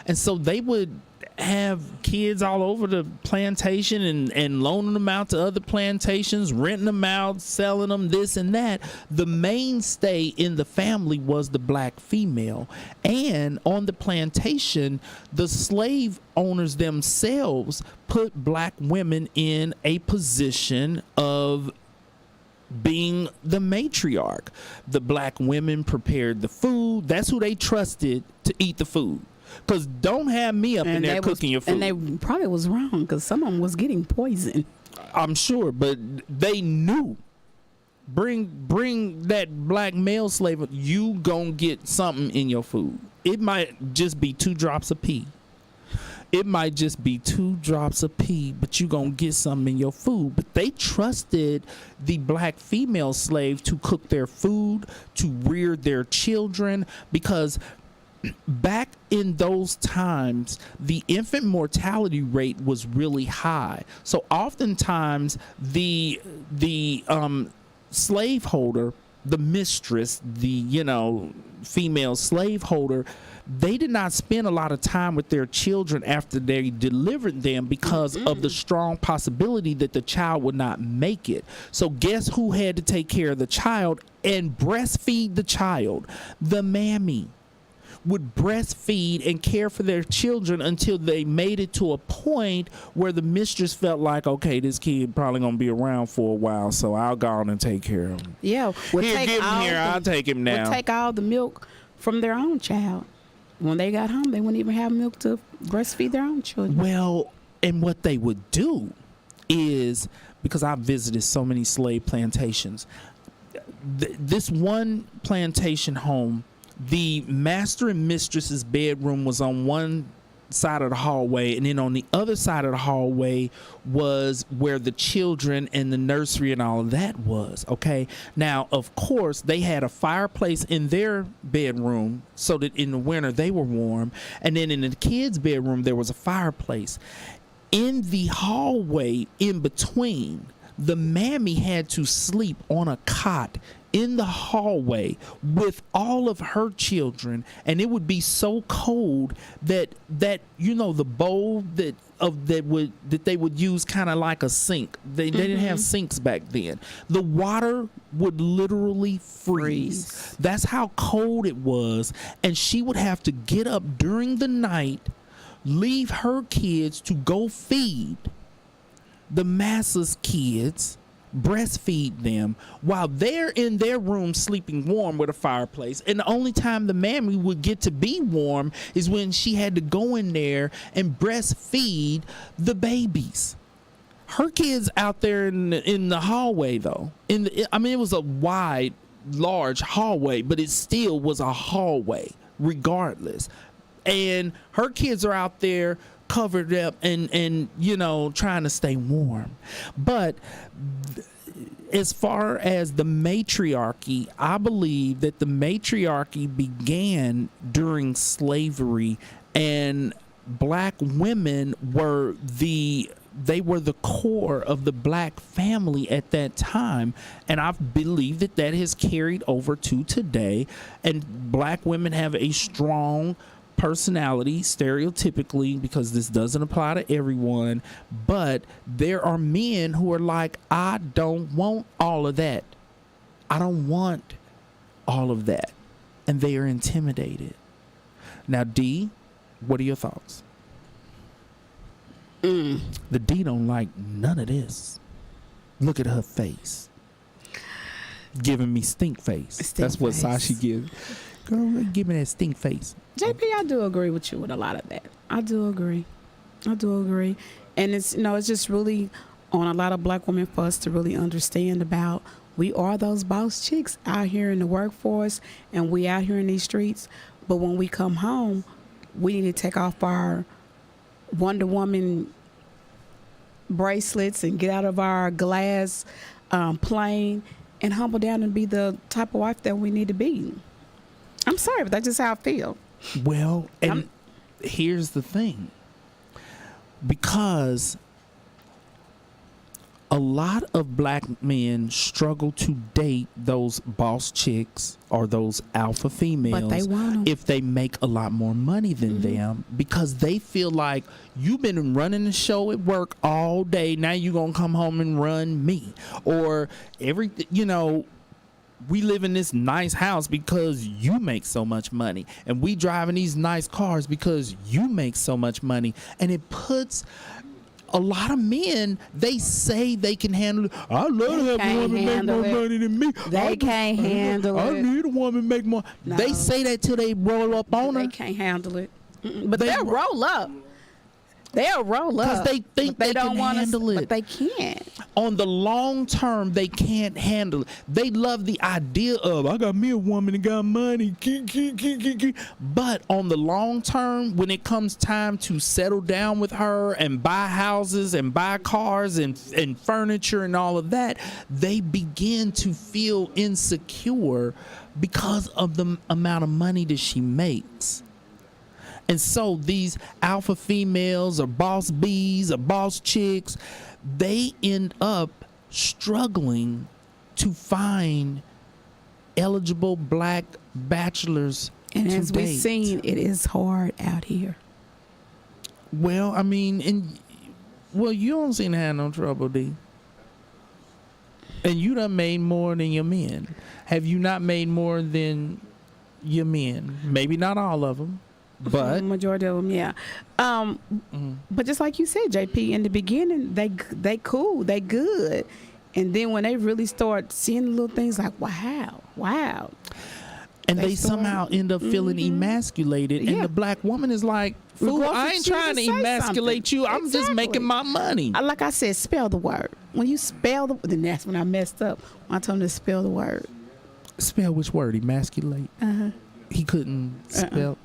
And so they would have kids all over the plantation and loaning them out to other plantations, renting them out, selling them, this and that. The mainstay in the family was the black female. And on the plantation, the slave owners themselves put black women in a position of being the matriarch. The black women prepared the food. That's who they trusted to eat the food. Because don't have me up in there cooking your food. And they probably was wrong, because some of them was getting poisoned. I'm sure, but they knew. Bring that black male slave, you gonna get something in your food. It might just be 2 drops of pee. It might just be 2 drops of pee, but you gonna get something in your food. But they trusted the black female slave to cook their food, to rear their children, because back in those times, the infant mortality rate was really high. So oftentimes the slaveholder, the mistress, the female slaveholder, they did not spend a lot of time with their children after they delivered them because of the strong possibility that the child would not make it. So guess who had to take care of the child and breastfeed the child? The mammy would breastfeed and care for their children until they made it to a point where the mistress felt like, okay, this kid probably gonna be around for a while, so I'll go on and take care of him. Yeah, Here, give him here. I'll take him now. Would take all the milk from their own child. When they got home, they wouldn't even have milk to breastfeed their own children. Well, and what they would do is, because I visited so many slave plantations, this one plantation home, the master and mistress's bedroom was on one side of the hallway, and then on the other side of the hallway was where the children and the nursery and all of that was. Okay, now of course they had a fireplace in their bedroom so that in the winter they were warm, and then in the kids' bedroom there was a fireplace. In the hallway in between, the mammy had to sleep on a cot in the hallway with all of her children, and it would be so cold that the bowl that they would use kind of like a sink. They didn't have sinks back then. The water would literally freeze. That's how cold it was, and she would have to get up during the night, leave her kids to go feed the masses' kids, breastfeed them while they're in their room sleeping warm with a fireplace. And the only time the mammy would get to be warm is when she had to go in there and breastfeed the babies. Her kids out there in the hallway, though. It was a wide, large hallway, but it still was a hallway regardless. And her kids are out there covered up and trying to stay warm. But as far as the matriarchy, I believe that the matriarchy began during slavery, and black women were the core of the black family at that time, and I believe that has carried over to today. And black women have a strong personality, stereotypically, because this doesn't apply to everyone, but there are men who are like, I don't want all of that. I don't want all of that. And they are intimidated. Now, D, what are your thoughts? The D don't like none of this. Look at her face. Giving me stink face. That's what Sashi gives. Girl, give me that stink face. JP, I do agree with you with a lot of that. I do agree. And it's just really on a lot of black women for us to really understand about, we are those boss chicks out here in the workforce, and we out here in these streets. But when we come home, we need to take off our Wonder Woman bracelets and get out of our glass plane and humble down and be the type of wife that we need to be. I'm sorry, but that's just how I feel. Well, and here's the thing. Because a lot of black men struggle to date those boss chicks or those alpha females But they want 'em. if they make a lot more money than them, because they feel like you've been running the show at work all day. Now you're going to come home and run me. Or we live in this nice house because you make so much money, and we driving these nice cars because you make so much money. And it puts a lot of men, they say they can handle it. I love to have a can't woman make handle more it. money than me. They can't handle I it. need a woman make more. No. They say that till they roll up on They her. can't handle it. But They- they'll roll up. They'll roll up. 'Cause they think but they don't can wanna handle it. But they can't. On the long term, they can't handle it. They love the idea of, I got me a woman that got money. But on the long term, when it comes time to settle down with her and buy houses and buy cars and furniture and all of that, they begin to feel insecure because of the amount of money that she makes. And so these alpha females or boss Bs or boss chicks, they end up struggling to find eligible black bachelors And to as date. we've seen, it is hard out here. Well, I mean, you don't seem to have no trouble, D. And you done made more than your men. Have you not made more than your men? Maybe not all of them. But Majority of them, yeah. But just like you said, JP, in the beginning, they cool, they good, and then when they really start seeing little things like wow, and they they start- somehow end up feeling emasculated, and Yeah. the black woman is like, "Fool, Regardless I if ain't she trying to even say emasculate something. you. I'm just Exactly. making my money." Like I said, spell the word. When you spell then that's when I messed up. When I told him to spell the word. Spell which word? Emasculate. He couldn't spell.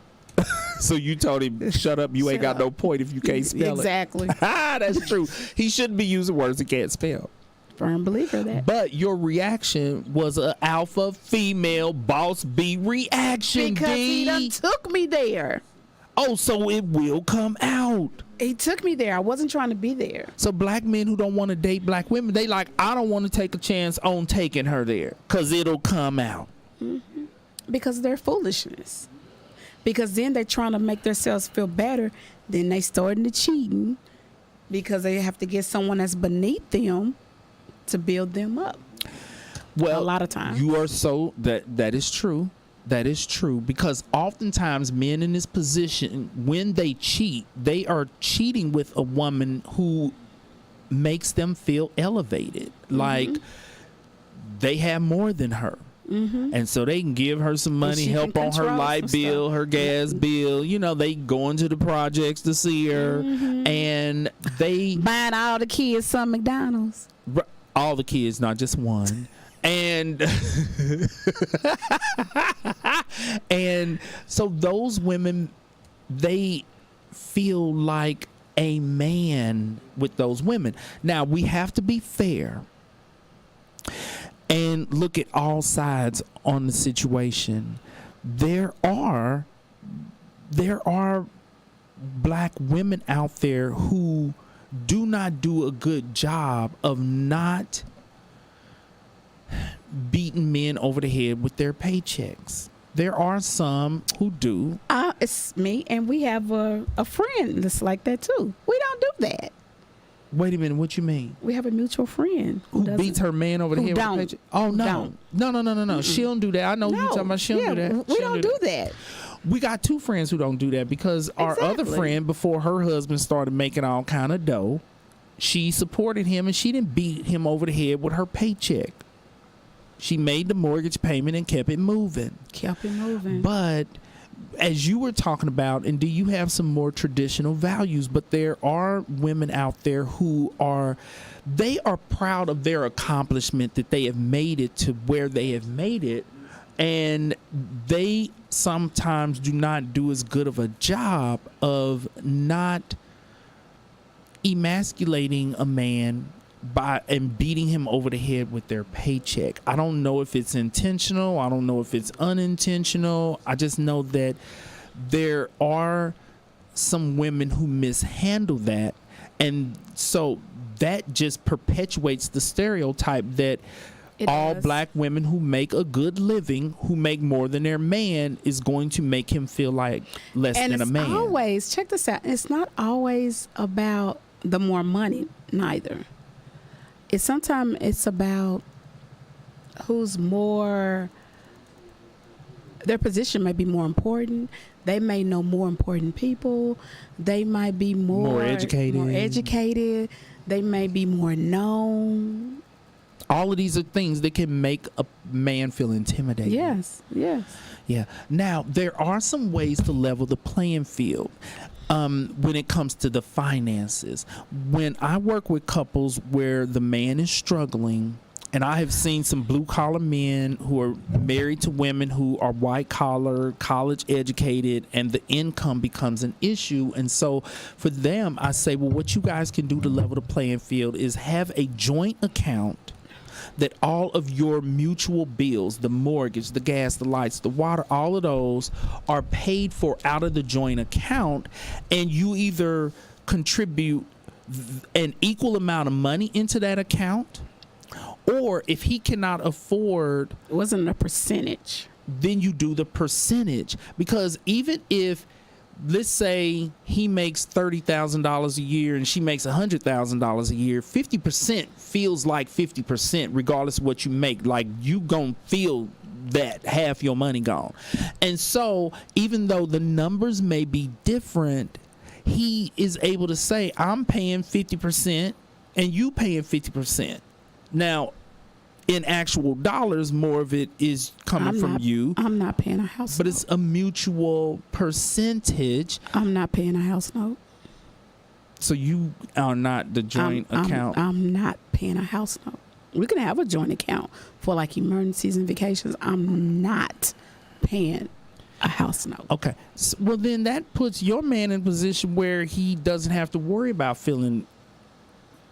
So you told him, "Shut up. You ain't Shut got up. no point if you can't spell Exactly. it." That's true. He shouldn't be using words he can't spell. Firm believer of that. But your reaction was a alpha female boss B reaction. Because he D. done took me there. Oh, so it will come out. He took me there. I wasn't trying to be there. So black men who don't want to date black women, they like, I don't want to take a chance on taking her there because it'll come out. Because of their foolishness. Because then they're trying to make themselves feel better. Then they start into cheating because they have to get someone that's beneath them to build them up. Well, A lot of times. you are so that is true. That is true, because oftentimes men in this position, when they cheat, they are cheating with a woman who makes them feel elevated, like they have more than her. And so they can give her some money, she can help on her control light some bill, stuff. her gas bill. You know, they go into the projects to see her, and they Buying all the kids some McDonald's. all the kids, not just one. And and so those women, they feel like a man with those women. Now we have to be fair and look at all sides on the situation. There are black women out there who do not do a good job of not beating men over the head with their paychecks. There are some who do. It's me, and we have a friend that's like that too. We don't do that. Wait a minute, what you mean? We have a mutual friend Who doesn't- beats her man over the who head don't. with a paycheck? Oh, Who no. don't. No. She don't do that. I know you talking about she don't do that. We She don't do that. We got two friends who don't do that, because our other Exactly. friend, before her husband started making all kind of dough, she supported him and she didn't beat him over the head with her paycheck. She made the mortgage payment and kept it moving. Kept it moving. But as you were talking about, and do you have some more traditional values? But there are women out there who are proud of their accomplishment, that they have made it to where they have made it, and they sometimes do not do as good of a job of not emasculating a man and beating him over the head with their paycheck. I don't know if it's intentional. I don't know if it's unintentional. I just know that there are some women who mishandle that. And so that just perpetuates the stereotype that It all does. black women who make a good living, who make more than their man, is going to make him feel like less And than a it's man. always, check this out, it's not always about the more money neither. Sometimes it's about who's more, their position may be more important. They may know more important people. They might be more educated. They may be more known. All of these are things that can make a man feel intimidated. Yes. Yeah. Now, there are some ways to level the playing field when it comes to the finances. When I work with couples where the man is struggling, and I have seen some blue-collar men who are married to women who are white-collar, college-educated, and the income becomes an issue. And so for them, I say, well, what you guys can do to level the playing field is have a joint account that all of your mutual bills, the mortgage, the gas, the lights, the water, all of those are paid for out of the joint account, and you either contribute an equal amount of money into that account, or if he cannot afford, It wasn't a percentage. then you do the percentage. Because even if, let's say he makes $30,000 a year and she makes $100,000 a year, 50% feels like 50% regardless of what you make. Like, you gonna feel that half your money gone. And so even though the numbers may be different, he is able to say, I'm paying 50% and you paying 50%. Now, in actual dollars, more of it is coming from you. I'm not paying a house But note. it's a mutual percentage. I'm not paying a house note. So you are not the joint account. I'm not paying a house note. We can have a joint account for like emergencies and vacations. I'm not paying a house note. Okay. Well, then that puts your man in a position where he doesn't have to worry about feeling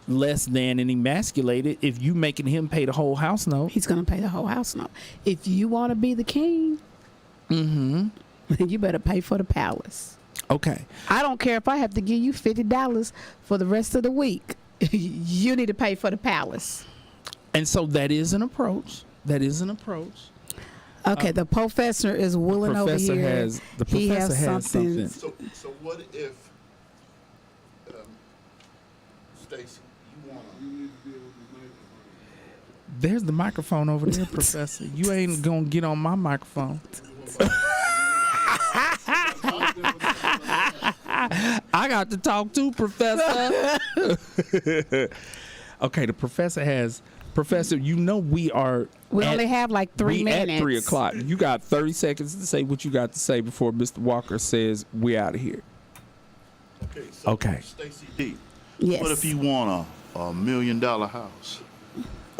less than and emasculated if you making him pay the whole house note. He's going to pay the whole house note. If you want to be the king, then you better pay for the palace. Okay. I don't care if I have to give you $50 for the rest of the week. You need to pay for the palace. And so that is an approach. Okay, the professor is willing over Professor here. has something. So what if, Stacy, you want There's the microphone over there, Professor. You ain't gonna get on my microphone. I got to talk to Professor. Okay, the professor has. Professor, you know we only have like 3 minutes. At 3 o'clock. You got 30 seconds to say what you got to say before Mr. Walker says we out of here. Okay. So Okay. Stacy D. Yes. What if you want a $1 million house?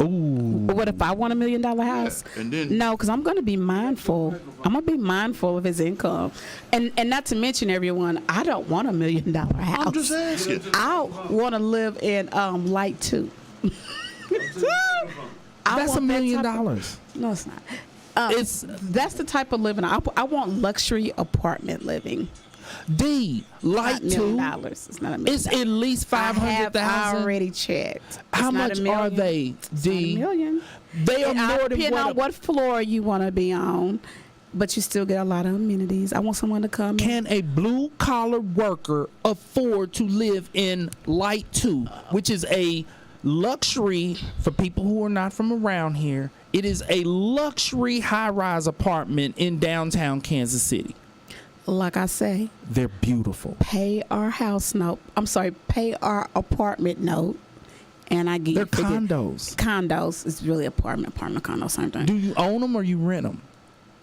Ooh. What if I want $1 million house? Yeah, and then No, because I'm going to be mindful. I'm going to be mindful of his income. And not to mention, everyone, I don't want $1 million house. I'm just asking. I want to live in light too. That's $1 million. No, it's not. That's the type of living I want. Luxury apartment living. D, light Not $1 million. two. It's not $1 million. It's at least I have 500,000. already checked. How It's not much $1 are million. they? It's not D. $1 million. They are And more than depending on what. what floor you want to be on, but you still get a lot of amenities. I want someone to come in. Can a blue collar worker afford to live in Light 2, which is a luxury for people who are not from around here? It is a luxury high-rise apartment in downtown Kansas City. Like I say, They're beautiful. pay our house note. I'm sorry, pay our apartment note, and I give They're you 50 condos. Condos. It's really apartment, condo, same thing. Do you own them or you rent them?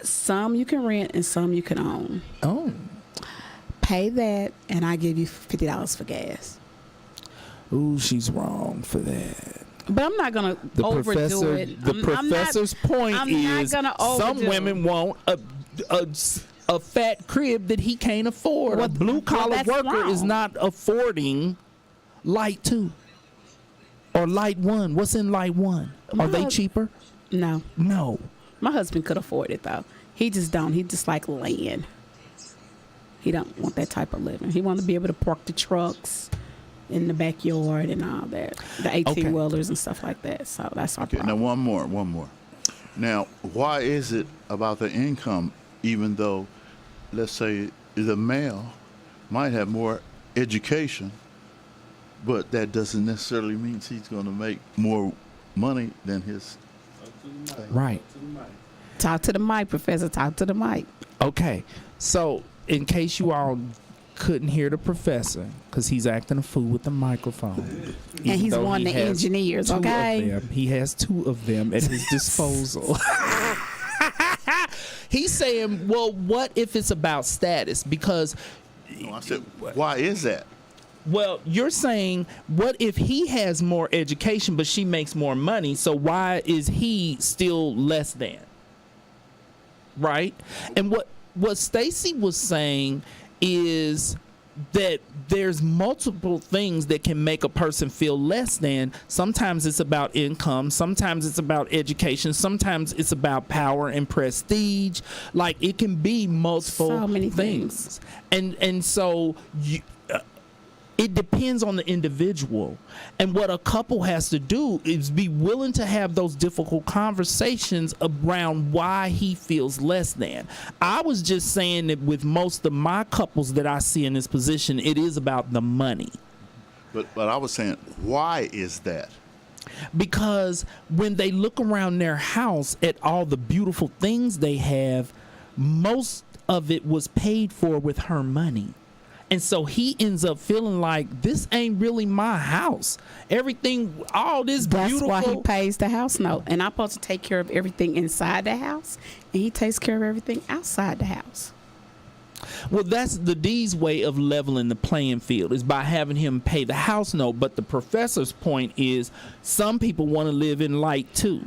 Some you can rent and some you can own. Oh. Pay that, and I give you $50 for gas. Ooh, she's wrong for that. But I'm not gonna The overdo professor, it. the I'm not- professor's point I'm not is gonna some overdo. women want a fat crib that he can't afford. Well, a blue collar that's worker is wrong. not affording Light 2 or Light 1. What's in Light 1? Are they My- cheaper? No, No. my husband could afford it though. He just don't. He just like land. He don't want that type of living. He want to be able to park the trucks in the backyard and all that, the 18-wheelers and stuff like that. So that's our Okay, now problem. one more. Now, why is it about the income, even though, let's say, the male might have more education, but that doesn't necessarily mean he's going to make more money than his. Right. Talk to the mic, Professor. Talk to the mic. Okay. So, in case you all couldn't hear the professor, because he's acting a fool with the microphone. And he's Though one of he the has engineers, two of okay? them. He has 2 of them at his disposal. He's saying, well, what if it's about status? Because, No, I said, why is that? well, you're saying, what if he has more education but she makes more money? So why is he still less than? Right? And what Stacy was saying is that there's multiple things that can make a person feel less than. Sometimes it's about income, sometimes it's about education, sometimes it's about power and prestige. Like, it can be multiple So many things. And so it depends on the individual. And what a couple has to do is be willing to have those difficult conversations around why he feels less than. I was just saying that with most of my couples that I see in this position, it is about the money. But I was saying, why is that? Because when they look around their house at all the beautiful things they have, most of it was paid for with her money. And so he ends up feeling like, this ain't really my house. Everything, all this That's beautiful. why he pays the house note. And I'm supposed to take care of everything inside the house, and he takes care of everything outside the house. Well, that's the D's way of leveling the playing field, is by having him pay the house note. But the professor's point is, some people want to live in light too.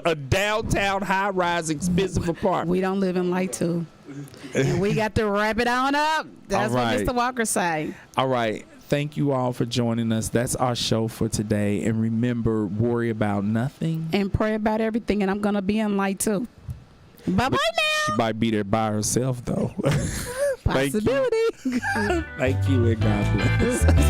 A downtown high-rise expensive apartment. We don't live in light too. And we got to wrap it on up. That's All right. what Mr. Walker say. All right. Thank you all for joining us. That's our show for today. And remember, worry about nothing. And pray about everything. And I'm going to be in light too. Bye-bye She now. might be there by herself, though. Thank you. Possibility. Thank you, and God bless.